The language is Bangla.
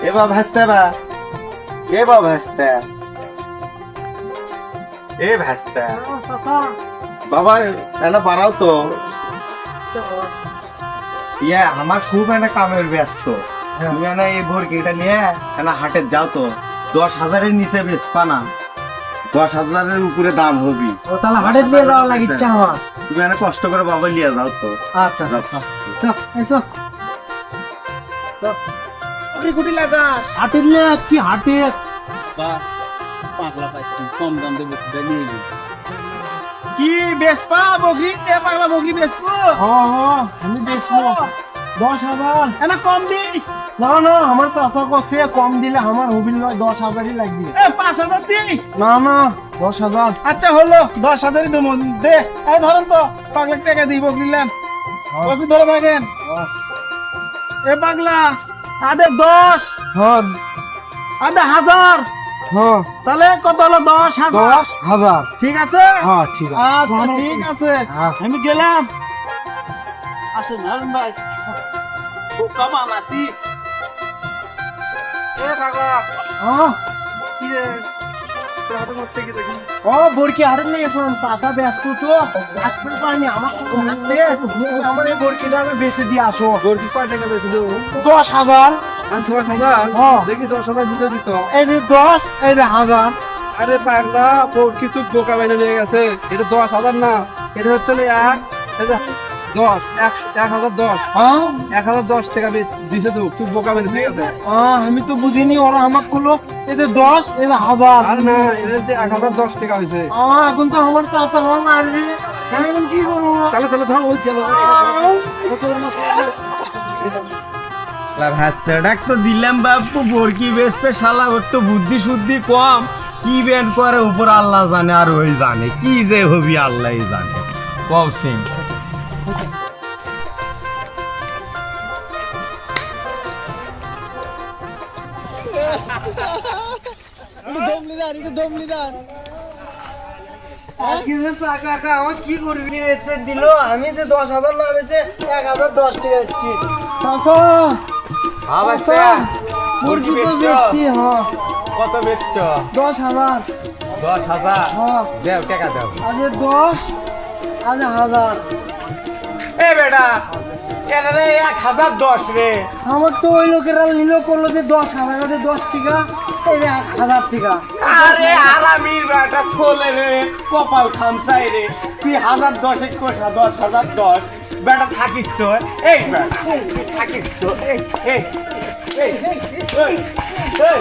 এবার ভাসতে বা এবার ভাসতে এ ভাসতে বাবা এটা বাড়াও তো ইয়া আমার খুব একটা কামের ব্যস্ত তুমি না এই বরকিটা নিয়ে না হাটে যাও তো 10,000-এর নিচে বেচপা না 10,000-এর উপরে দাম হবি ও তাহলে হাটে নিয়ে যাওয়া লাগিচ্ছে আমার। তুমি না কষ্ট করে বাবা নিয়ে যাও তো আচ্ছা আচ্ছা চল এসো বকরি কুটি লাগাস হাটে নিয়ে যাচ্ছি হাটে। বা পাগলা পাইছি কম দাম দিয়ে বকরিটা নিয়ে গেল কি বেচপা বকরি এ পাগলা বকরি বেচবো হ্যাঁ আমি বেচবো 10,000। এনা কম দি না না আমার চাচা কছে কম দিলে আমার হবিল নয় 10,000-ই লাগবে। 5,000 দি না না 10,000। আচ্ছা হলো 10,000-ই দেবো দে এই ধরেন তো পাগলা টাকা দিব বকরিলেন বকরি ধরে থাকেন এ পাগলা আদে 10 হ্যাঁ আদে 1000 হ্যাঁ তাহলে কত হলো 10,000 10,000। ঠিক আছে হ্যাঁ ঠিক আছে। আচ্ছা ঠিক আছে হ্যাঁ। আমি গেলাম আসেন হারুন ভাই বোকা বানাসি এ পাগলা হ্যাঁ কি রে তোর হাতে করতে কি দেখি ও বরকি হাটে নিয়ে গেছিলাম চাচা ব্যস্ত তো আসবে পানি আমার আসতে আমার এই বরকিটা আমি বেচে দিয়ে আসো। বরকি কয় টাকা বেছিল 10,000। আর 10,000 হ্যাঁ। দেখি 10,000 ভিতরে দিত এই যে 10 এই যে 1000। আরে পাগলা বরকি তুই বোকা বাইনে নিয়ে গেছে এটা 10,000 না এটা হচ্ছে 1,010 হ্যাঁ 1,010 টাকা দিছে তুই বোকা বাইনে নিয়ে গেছে আমি তো বুঝিনি ওরা আমাকে কলো এই যে 10 এই যে 1000। আর না এটা যে 1,010 টাকা হয়েছে এখন তো আমার চাচা আমার মারবে এখন কি করবো? তাহলে ধর ওই গেল ভাসতে ডাক তো দিলাম বাপু বরকি বেচতে শালা ওর তো বুদ্ধি শুদ্ধি কম কি বেন করে উপর আল্লাহ জানে আর ওই জানে কি যে হবি আল্লাহই জানে কও সিং আজকে যে চাকা কাকা আমার কি করবি রেসপেক্ট দিল আমি যে 10,000 লাগাইছে 1,010 টাকা দিচ্ছি চাচা। মুরগি তো বেচছি হ্যাঁ কত বেচছ 10,000। 10,000 হ্যাঁ দেও টাকা দেও আজ 10 আজ 1000। এ বেটা এটা রে 1,010 রে আমার তো ওই লোকেরা নিল করলো যে 10,000 আছে 10 টাকা এই যে 1,000 টাকা। আরে আরামির বেটা ছোলে রে কপাল খামসাই রে তুই 1,010 কোষা 10,010 বেটা থাকিস তো এই বেটা তুই থাকিস তো এই এই এই এই এই